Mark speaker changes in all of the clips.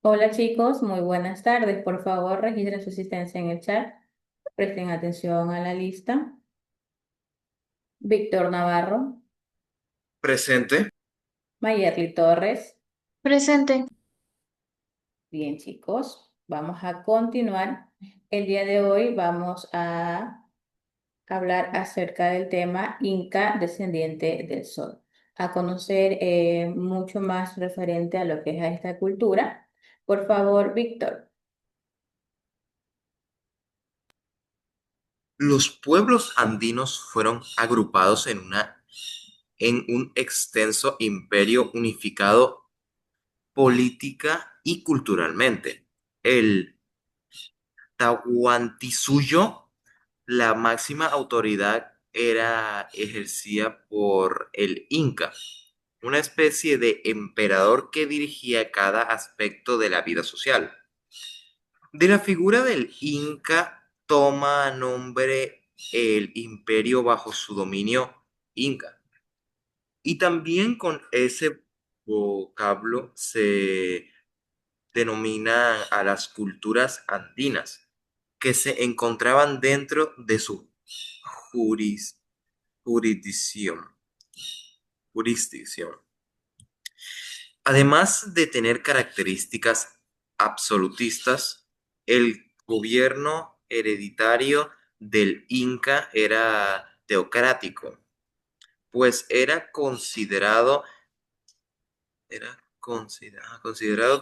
Speaker 1: Hola chicos, muy buenas tardes. Por favor, registren su asistencia en el chat. Presten atención a la lista. Víctor Navarro,
Speaker 2: Presente.
Speaker 1: Mayerly Torres.
Speaker 3: Presente.
Speaker 1: Bien chicos, vamos a continuar. El día de hoy vamos a hablar acerca del tema Inca descendiente del Sol. A conocer mucho más referente a lo que es a esta cultura. Por favor, Víctor.
Speaker 2: Los pueblos andinos fueron agrupados en un extenso imperio unificado política y culturalmente. El Tahuantinsuyo, la máxima autoridad era ejercida por el Inca, una especie de emperador que dirigía cada aspecto de la vida social. De la figura del Inca toma nombre el imperio bajo su dominio Inca. Y también con ese vocablo se denomina a las culturas andinas que se encontraban dentro de su juris- jurisdicción. jurisdicción. Además de tener características absolutistas, el gobierno hereditario del Inca era teocrático, pues era considerado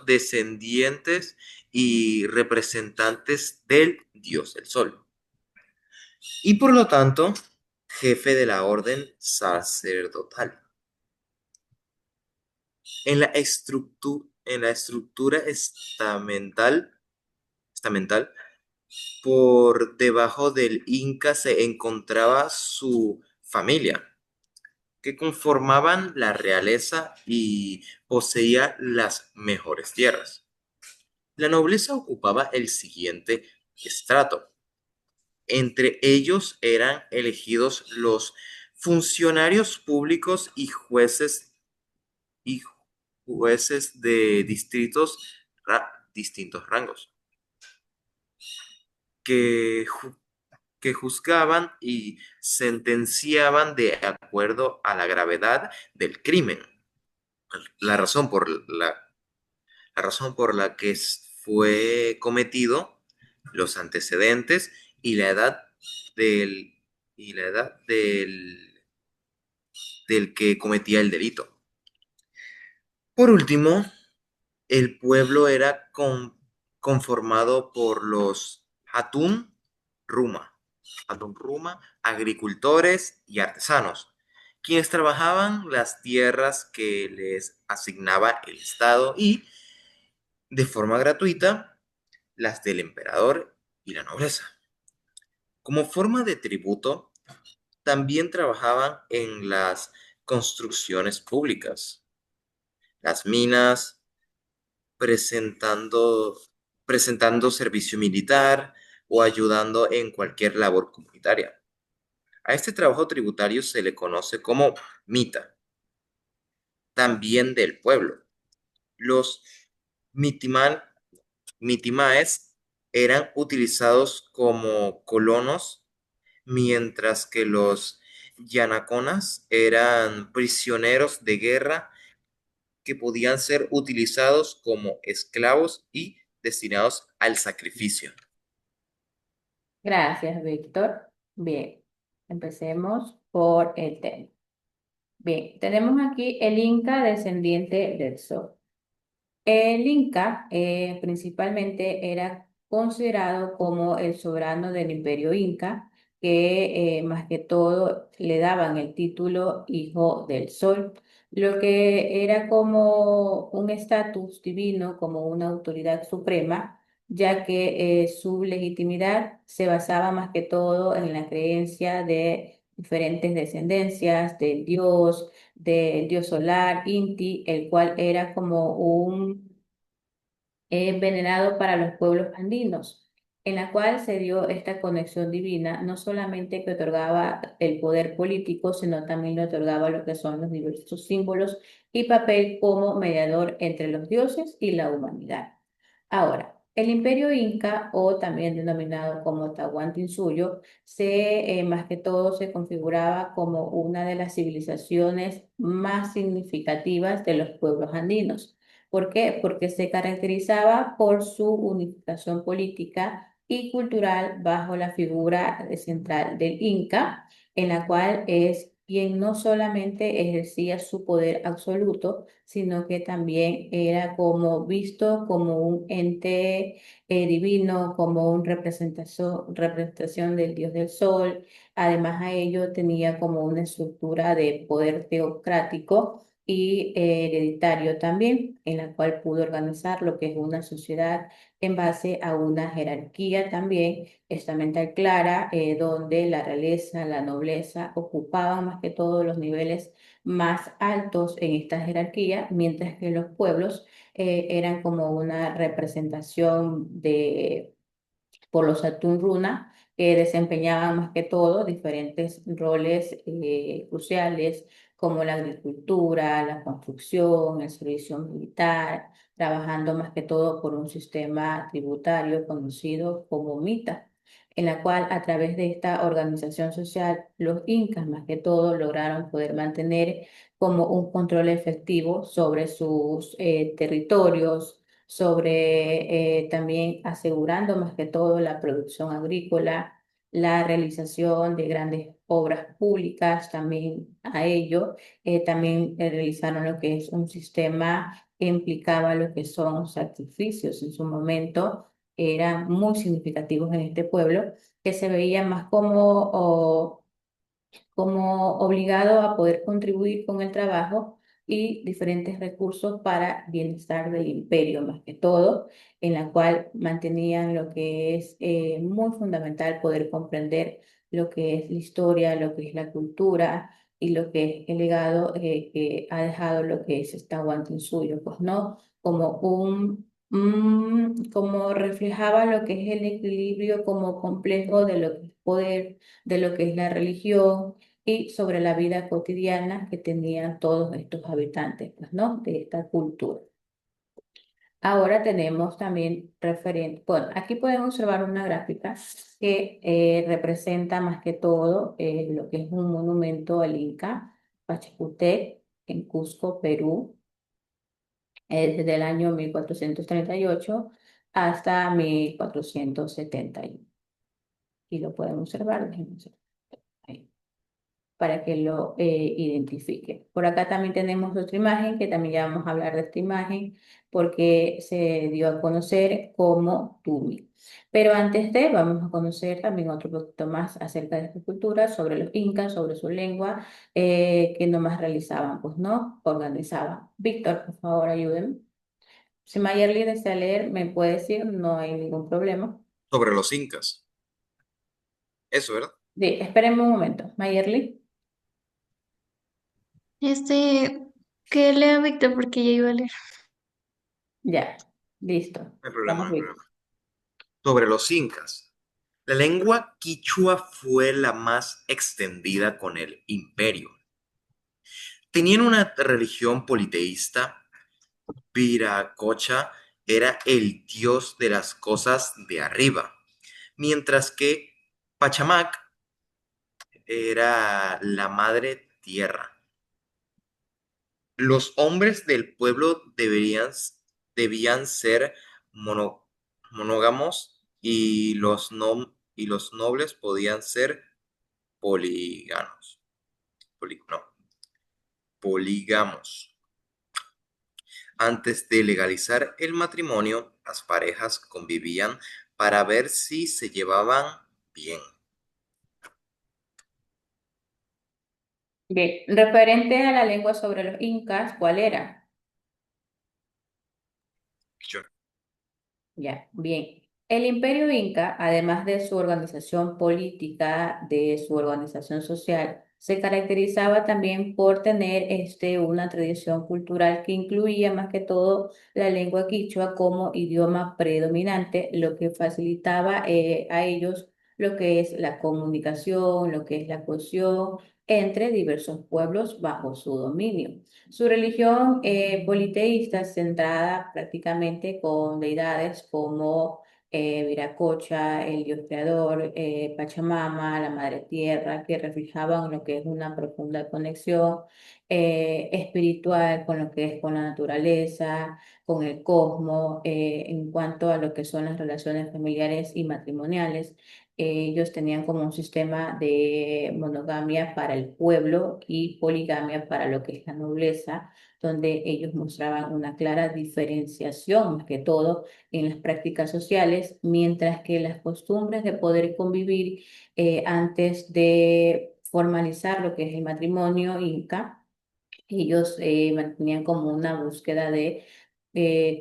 Speaker 2: descendientes y representantes del dios del sol, y por lo tanto jefe de la orden sacerdotal. En la estructura estamental, por debajo del Inca se encontraba su familia, que conformaban la realeza y poseía las mejores tierras. La nobleza ocupaba el siguiente estrato. Entre ellos eran elegidos los funcionarios públicos y jueces de distintos rangos, que, ju- que juzgaban y sentenciaban de acuerdo a la gravedad del crimen, la razón por la razón por la que fue cometido, los antecedentes y la edad del, y la edad del que cometía el delito. Por último, el pueblo era conformado por los Ruma, Hatun Ruma, agricultores y artesanos, quienes trabajaban las tierras que les asignaba el Estado y, de forma gratuita, las del emperador y la nobleza. Como forma de tributo, también trabajaban en las construcciones públicas, las minas, presentando, presentando servicio militar o ayudando en cualquier labor comunitaria. A este trabajo tributario se le conoce como mita, también del pueblo. Los mitiman, mitimaes eran utilizados como colonos, mientras que los yanaconas eran prisioneros de guerra que podían ser utilizados como esclavos y destinados al sacrificio.
Speaker 1: Gracias, Víctor. Bien, empecemos por el tema. Bien, tenemos aquí el Inca descendiente del Sol. El Inca principalmente era considerado como el soberano del Imperio Inca, que más que todo le daban el título Hijo del Sol, lo que era como un estatus divino, como una autoridad suprema, ya que su legitimidad se basaba más que todo en la creencia de diferentes descendencias del dios solar, Inti, el cual era como un venerado para los pueblos andinos, en la cual se dio esta conexión divina, no solamente que otorgaba el poder político, sino también le otorgaba lo que son los diversos símbolos y papel como mediador entre los dioses y la humanidad. Ahora, el Imperio Inca, o también denominado como Tahuantinsuyo, más que todo se configuraba como una de las civilizaciones más significativas de los pueblos andinos. ¿Por qué? Porque se caracterizaba por su unificación política y cultural bajo la figura central del Inca, en la cual es quien no solamente ejercía su poder absoluto, sino que también era como visto como un ente divino, como una representación del dios del sol. Además a ello tenía como una estructura de poder teocrático y hereditario también, en la cual pudo organizar lo que es una sociedad en base a una jerarquía también estamental clara, donde la realeza, la nobleza ocupaban más que todo los niveles más altos en esta jerarquía, mientras que los pueblos eran como una representación por los Atun Runa, que desempeñaban más que todo diferentes roles cruciales, como la agricultura, la construcción, el servicio militar, trabajando más que todo por un sistema tributario conocido como MITA, en la cual a través de esta organización social los incas más que todo lograron poder mantener como un control efectivo sobre sus territorios, sobre también asegurando más que todo la producción agrícola, la realización de grandes obras públicas, también a ello, también realizaron lo que es un sistema que implicaba lo que son sacrificios en su momento, eran muy significativos en este pueblo, que se veía más como obligado a poder contribuir con el trabajo y diferentes recursos para bienestar del imperio, más que todo, en la cual mantenían lo que es muy fundamental poder comprender lo que es la historia, lo que es la cultura y lo que es el legado que ha dejado lo que es esta suyo, pues no, como como reflejaba lo que es el equilibrio como complejo de lo que es poder, de lo que es la religión y sobre la vida cotidiana que tenían todos estos habitantes, pues, ¿no? De esta cultura. Ahora tenemos también referente, bueno, aquí pueden observar una gráfica que representa más que todo lo que es un monumento al Inca Pachacutec en Cusco, Perú, desde el año 1438 hasta 1471. Y lo pueden observar, déjenme observar ahí, para que lo identifique. Por acá también tenemos otra imagen, que también ya vamos a hablar de esta imagen, porque se dio a conocer como Tumi. Pero antes de, vamos a conocer también otro poquito más acerca de su cultura, sobre los incas, sobre su lengua, que nomás realizaban, pues no, organizaban. Víctor, por favor, ayúdenme. Si Mayerly desea leer, me puede decir, no hay ningún problema.
Speaker 2: Sobre los incas. Eso, ¿verdad?
Speaker 1: Espérenme un momento, Mayerly.
Speaker 3: Este, que lea Víctor porque ya iba a leer.
Speaker 1: Ya, listo.
Speaker 2: No hay problema,
Speaker 1: Vamos,
Speaker 2: no hay
Speaker 1: Víctor.
Speaker 2: problema. Sobre los incas. La lengua quichua fue la más extendida con el imperio. Tenían una religión politeísta. Viracocha era el dios de las cosas de arriba, mientras que Pachamac era la madre tierra. Los hombres del pueblo debían ser mono- monógamos y y los nobles podían ser políganos. No, polígamos. Antes de legalizar el matrimonio, las parejas convivían para ver si se llevaban bien.
Speaker 1: Bien, referente a la lengua sobre los incas, ¿cuál era?
Speaker 2: Yo-
Speaker 1: Ya, bien. El Imperio Inca, además de su organización política, de su organización social, se caracterizaba también por tener una tradición cultural que incluía más que todo la lengua quichua como idioma predominante, lo que facilitaba a ellos lo que es la comunicación, lo que es la cohesión entre diversos pueblos bajo su dominio. Su religión politeísta, centrada prácticamente con deidades como Viracocha, el dios creador, Pachamama, la madre tierra, que reflejaban lo que es una profunda conexión espiritual con lo que es con la naturaleza, con el cosmos, en cuanto a lo que son las relaciones familiares y matrimoniales. Ellos tenían como un sistema de monogamia para el pueblo y poligamia para lo que es la nobleza, donde ellos mostraban una clara diferenciación, más que todo, en las prácticas sociales, mientras que las costumbres de poder convivir antes de formalizar lo que es el matrimonio inca, ellos mantenían como una búsqueda de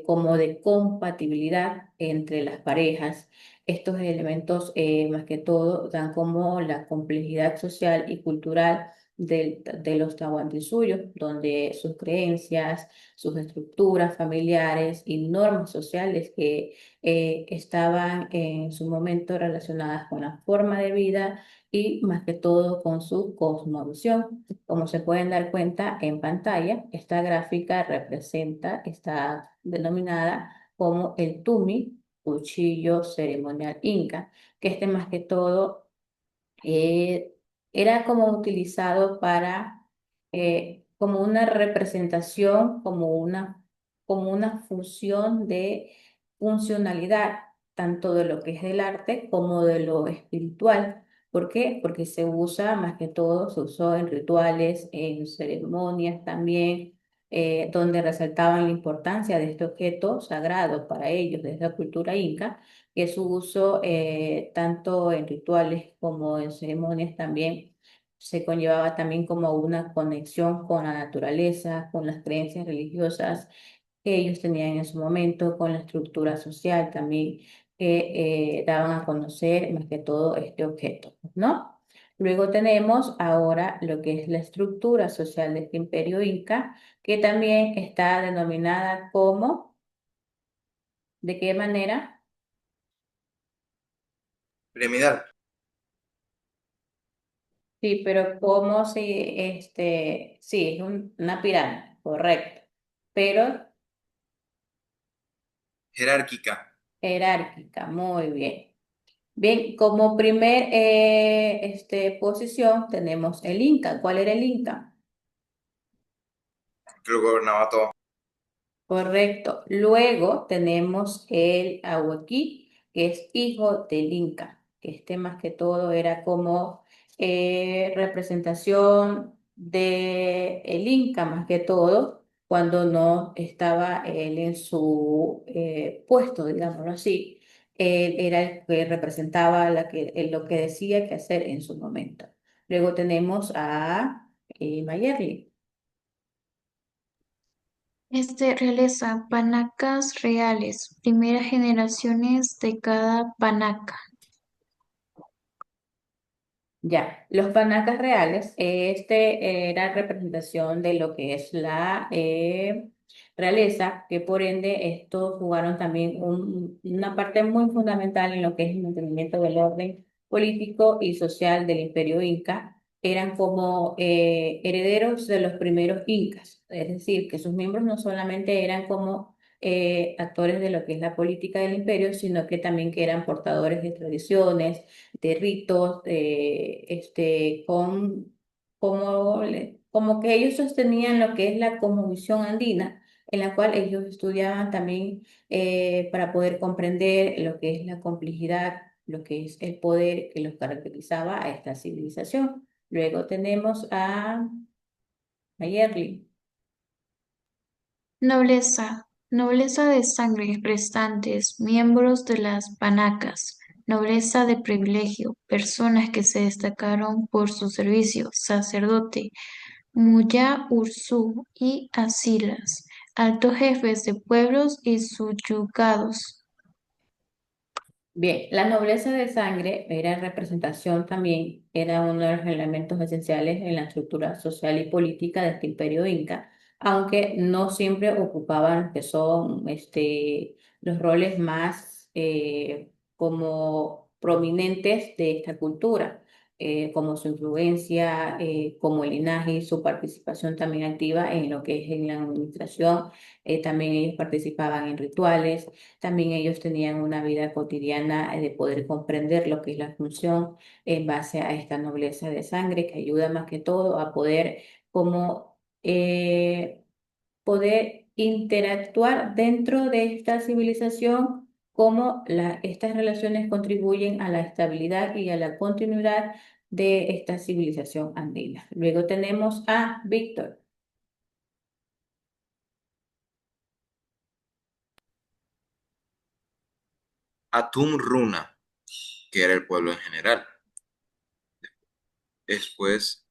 Speaker 1: como de compatibilidad entre las parejas. Estos elementos, más que todo, dan como la complejidad social y cultural de los tahuantinsuyo, donde sus creencias, sus estructuras familiares y normas sociales que estaban en su momento relacionadas con la forma de vida y más que todo con su cosmovisión. Como se pueden dar cuenta en pantalla, esta gráfica representa, está denominada como el tumi, cuchillo ceremonial inca, que este más que todo eh, era como utilizado para, como una representación, como una fusión de funcionalidad, tanto de lo que es del arte como de lo espiritual. ¿Por qué? Porque se usa más que todo, se usó en rituales, en ceremonias también, donde resaltaban la importancia de este objeto sagrado para ellos desde la cultura inca, que su uso tanto en rituales como en ceremonias también se conllevaba también como una conexión con la naturaleza, con las creencias religiosas que ellos tenían en su momento, con la estructura social también que daban a conocer más que todo este objeto, ¿no? Luego tenemos ahora lo que es la estructura social de este imperio inca, que también está denominada como, ¿de qué manera?
Speaker 2: Piramidal.
Speaker 1: Sí, pero como si, sí, es una pirámide, correcto, pero
Speaker 2: Jerárquica.
Speaker 1: jerárquica, muy bien. Bien, como primer posición tenemos el Inca. ¿Cuál era el Inca?
Speaker 2: Que lo gobernaba todo.
Speaker 1: Correcto. Luego tenemos el Ahuequí, que es hijo del Inca, que este más que todo era como representación de el Inca más que todo, cuando no estaba él en su puesto, digámoslo así. Él era el que representaba lo que decía que hacer en su momento. Luego tenemos a Mayerly.
Speaker 3: Realeza panacas reales, primeras generaciones de cada panaca.
Speaker 1: Ya, los panacas reales, era representación de lo que es la realeza, que por ende estos jugaron también una parte muy fundamental en lo que es el mantenimiento del orden político y social del imperio inca. Eran como herederos de los primeros incas, es decir, que sus miembros no solamente eran como actores de lo que es la política del imperio, sino que también que eran portadores de tradiciones de ritos, como que ellos sostenían lo que es la cosmovisión andina, en la cual ellos estudiaban también para poder comprender lo que es la complejidad, lo que es el poder que los caracterizaba a esta civilización. Luego tenemos a Mayerly.
Speaker 3: Nobleza, nobleza de sangre prestantes, miembros de las panacas, nobleza de privilegio, personas que se destacaron por su servicio, sacerdote, Muyá Ursú y Asilas, altos jefes de pueblos y subyugados.
Speaker 1: Bien, la nobleza de sangre era representación también, era uno de los elementos esenciales en la estructura social y política de este imperio inca, aunque no siempre ocupaban que son los roles más como prominentes de esta cultura. como su influencia, como el linaje y su participación también activa en lo que es en la administración. También ellos participaban en rituales, también ellos tenían una vida cotidiana de poder comprender lo que es la función en base a esta nobleza de sangre que ayuda más que todo a poder como poder interactuar dentro de esta civilización, cómo estas relaciones contribuyen a la estabilidad y a la continuidad de esta civilización andina. Luego tenemos a Víctor.
Speaker 2: Atum Runa, que era el pueblo en general. Después,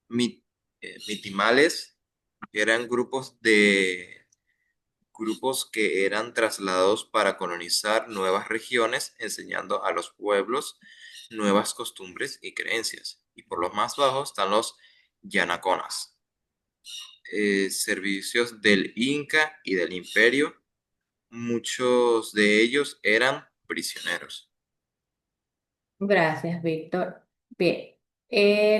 Speaker 2: Mitimales, que eran grupos que eran trasladados para colonizar nuevas regiones, enseñando a los pueblos nuevas costumbres y creencias. Y por los más bajos están los Yanaconas, servicios del Inca y del Imperio. Muchos de ellos eran prisioneros.
Speaker 1: Gracias, Víctor. Bien,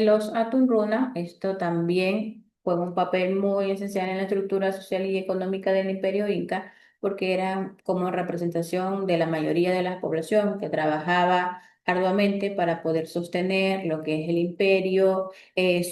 Speaker 1: los Atunruna, esto también juega un papel muy esencial en la estructura social y económica del Imperio Inca, porque eran como representación de la mayoría de la población que trabajaba arduamente para poder sostener lo que es el imperio.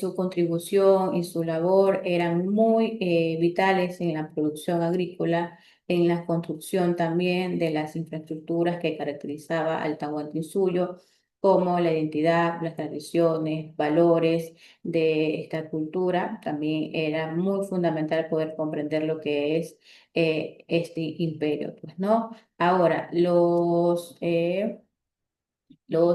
Speaker 1: Su contribución y su labor eran muy vitales en la producción agrícola, en la construcción también de las infraestructuras que caracterizaba al Tahuantinsuyo, como la identidad, las tradiciones, valores de esta cultura. También era muy fundamental poder comprender lo que es este imperio, pues, ¿no? Ahora, los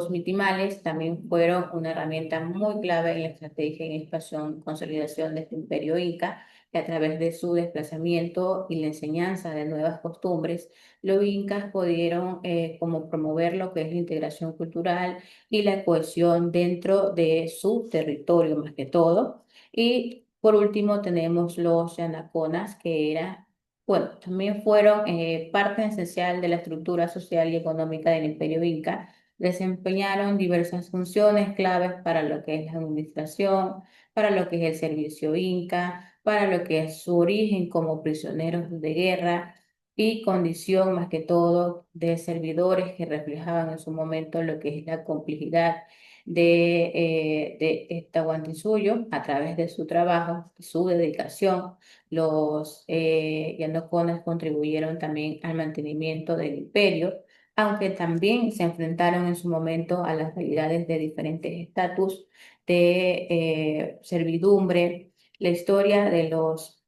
Speaker 1: mitimales también fueron una herramienta muy clave en la estrategia y expansión, consolidación de este imperio inca, que a través de su desplazamiento y la enseñanza de nuevas costumbres, los incas pudieron como promover lo que es la integración cultural y la cohesión dentro de su territorio más que todo. Y por último tenemos los yanaconas, que eran, bueno, también fueron parte esencial de la estructura social y económica del imperio inca. Desempeñaron diversas funciones claves para lo que es la administración, para lo que es el servicio Inca, para lo que es su origen como prisioneros de guerra y condición más que todo de servidores que reflejaban en su momento lo que es la complejidad de esta Tahuantinsuyo a través de su trabajo, su dedicación. Los yanoconas contribuyeron también al mantenimiento del imperio, aunque también se enfrentaron en su momento a las realidades de diferentes estatus de servidumbre. La historia de los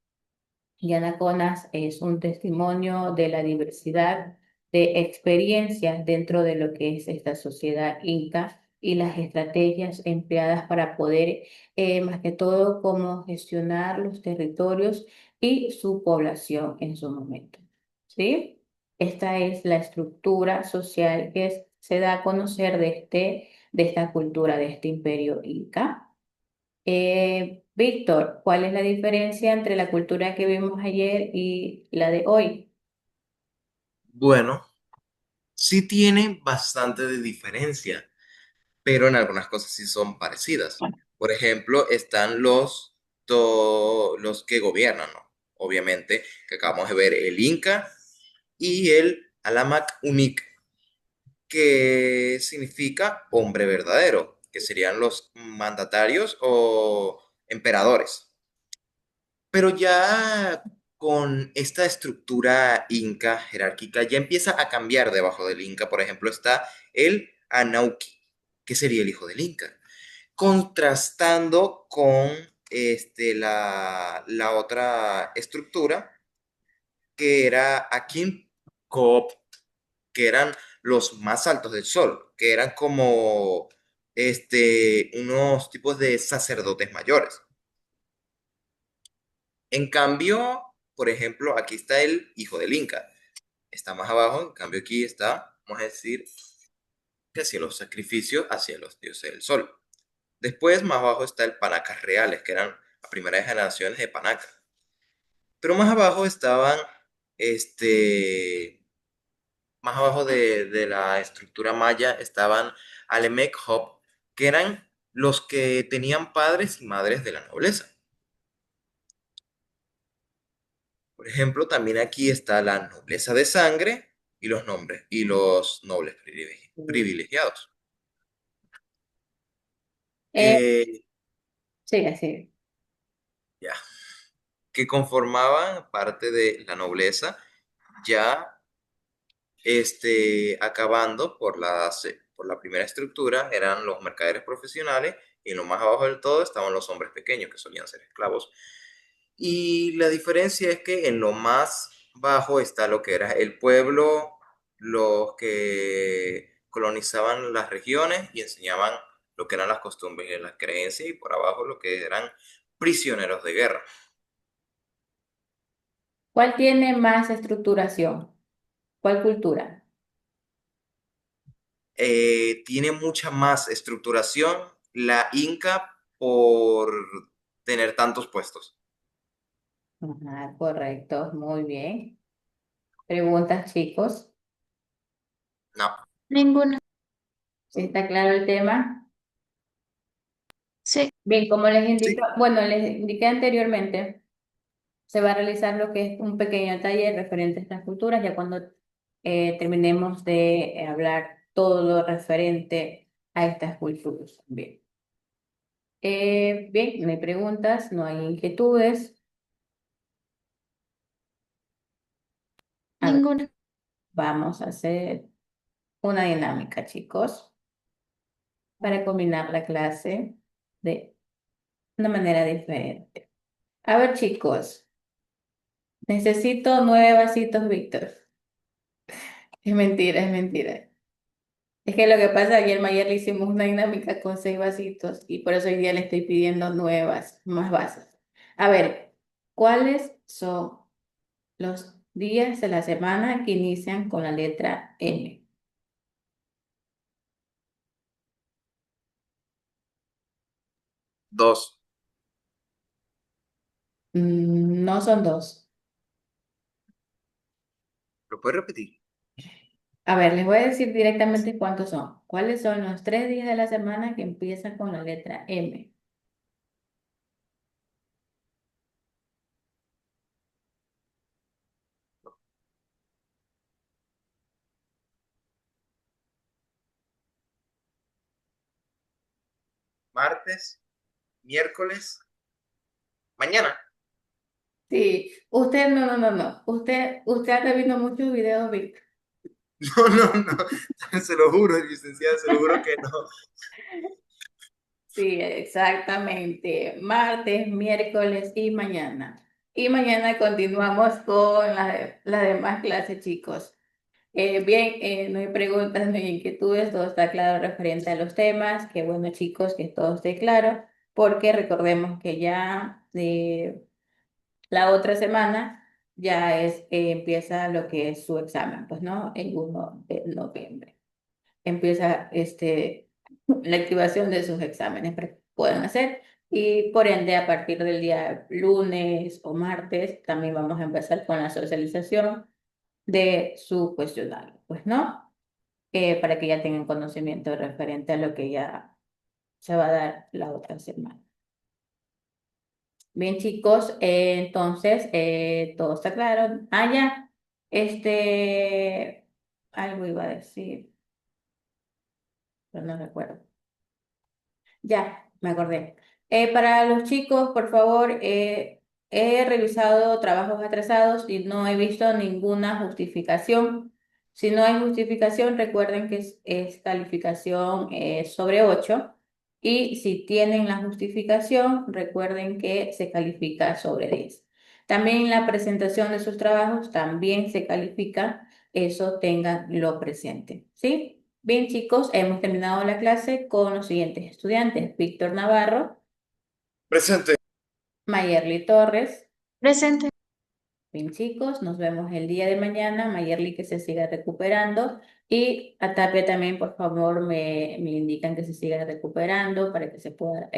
Speaker 1: Yanaconas es un testimonio de la diversidad de experiencias dentro de lo que es esta sociedad inca y las estrategias empleadas para poder, más que todo, cómo gestionar los territorios y su población en su momento. ¿Sí? Esta es la estructura social que se da a conocer de esta cultura, de este imperio inca. Víctor, ¿cuál es la diferencia entre la cultura que vimos ayer y la de hoy?
Speaker 2: Bueno, sí tienen bastante de diferencia, pero en algunas cosas sí son parecidas. Por ejemplo, están los que gobiernan, ¿no? Obviamente, que acabamos de ver el Inca y el Alamac Unic, que significa hombre verdadero, que serían los mandatarios o emperadores. Pero ya con esta estructura inca jerárquica ya empieza a cambiar debajo del inca. Por ejemplo, está el Anauki, que sería el hijo del inca, contrastando con la otra estructura que era Akin Coop, que eran los más altos del sol, que eran como unos tipos de sacerdotes mayores. En cambio, por ejemplo, aquí está el hijo del Inca. Está más abajo, en cambio aquí está, vamos a decir, que hacía los sacrificios hacia los dioses del sol. Después, más abajo está el Panacas reales, que eran las primeras generaciones de Panacas. Pero más abajo estaban, más abajo de la estructura maya estaban Alemec Hop, que eran los que tenían padres y madres de la nobleza. Por ejemplo, también aquí está la nobleza de sangre y los nombres y los nobles
Speaker 1: Mm.
Speaker 2: privilegiados.
Speaker 1: Eh,
Speaker 2: Eh,
Speaker 1: sigue, sigue.
Speaker 2: ya, que conformaban parte de la nobleza, ya acabando por la primera estructura, eran los mercaderes profesionales y en lo más abajo del todo estaban los hombres pequeños, que solían ser esclavos. Y la diferencia es que en lo más bajo está lo que era el pueblo, los que colonizaban las regiones y enseñaban lo que eran las costumbres y las creencias, y por abajo lo que eran prisioneros de guerra.
Speaker 1: ¿Cuál tiene más estructuración? ¿Cuál cultura?
Speaker 2: Tiene mucha más estructuración la Inca por tener tantos puestos.
Speaker 1: Ajá, correcto, muy bien. Preguntas, chicos.
Speaker 2: No,
Speaker 3: Ninguna.
Speaker 1: ¿Sí está claro el tema?
Speaker 3: Sí,
Speaker 1: Bien, como les indico,
Speaker 2: sí,
Speaker 1: bueno, les indiqué anteriormente, se va a realizar lo que es un pequeño taller referente a estas culturas, ya cuando terminemos de hablar todo lo referente a estas culturas. Bien. Bien, no hay preguntas, no hay inquietudes. A ver,
Speaker 3: ninguna.
Speaker 1: vamos a hacer una dinámica, chicos, para combinar la clase de una manera diferente. A ver, chicos, necesito 9 vasitos, Víctor. Es mentira, es mentira. Es que lo que pasa, ayer le hicimos una dinámica con 6 vasitos y por eso hoy día le estoy pidiendo nuevas, más vasos. A ver, ¿cuáles son los días de la semana que inician con la letra M?
Speaker 2: dos.
Speaker 1: No son dos.
Speaker 2: ¿Lo puedes repetir?
Speaker 1: A ver, les voy a decir directamente cuántos son. ¿Cuáles son los 3 días de la semana que empiezan con la letra M?
Speaker 2: Martes, miércoles, mañana.
Speaker 1: Sí, usted no. Usted ha visto muchos videos, Víctor.
Speaker 2: No, no, no, se lo juro, licenciada, se lo juro que no.
Speaker 1: Sí, exactamente. Martes, miércoles y mañana. Y mañana continuamos con las demás clases, chicos. Bien, no hay preguntas, no hay inquietudes, todo está claro referente a los temas. Qué bueno, chicos, que todo esté claro, porque recordemos que ya la otra semana ya empieza lo que es su examen, pues, ¿no? El 1 de noviembre empieza la activación de sus exámenes para que puedan hacer. Y por ende, a partir del día lunes o martes, también vamos a empezar con la socialización de su cuestionario, pues, ¿no? Para que ya tengan conocimiento referente a lo que ya se va a dar la otra semana. Bien, chicos, entonces, todo está claro. Ah, ya, algo iba a decir, pero no recuerdo. Ya, me acordé. Para los chicos, por favor, he revisado trabajos atrasados y no he visto ninguna justificación. Si no hay justificación, recuerden que es calificación sobre 8. Y si tienen la justificación, recuerden que se califica sobre 10. También la presentación de sus trabajos también se califica, eso tenganlo presente, ¿sí? Bien, chicos, hemos terminado la clase con los siguientes estudiantes: Víctor Navarro,
Speaker 2: Presente.
Speaker 1: Mayerly Torres.
Speaker 3: Presente.
Speaker 1: Bien, chicos, nos vemos el día de mañana. Mayerly, que se siga recuperando. Y a Tapia también, por favor, me indican que se siga recuperando para que se pueda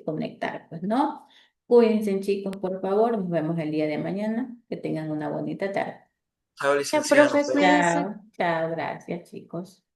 Speaker 1: conectar, pues, ¿no? Cuídense, chicos, por favor. Nos vemos el día de mañana. Que tengan una bonita tarde.
Speaker 2: Chao,
Speaker 3: Ya,
Speaker 2: licenciada,
Speaker 3: profe,
Speaker 2: nos vemos.
Speaker 3: cuídese.
Speaker 1: Chao, chao, gracias, chicos.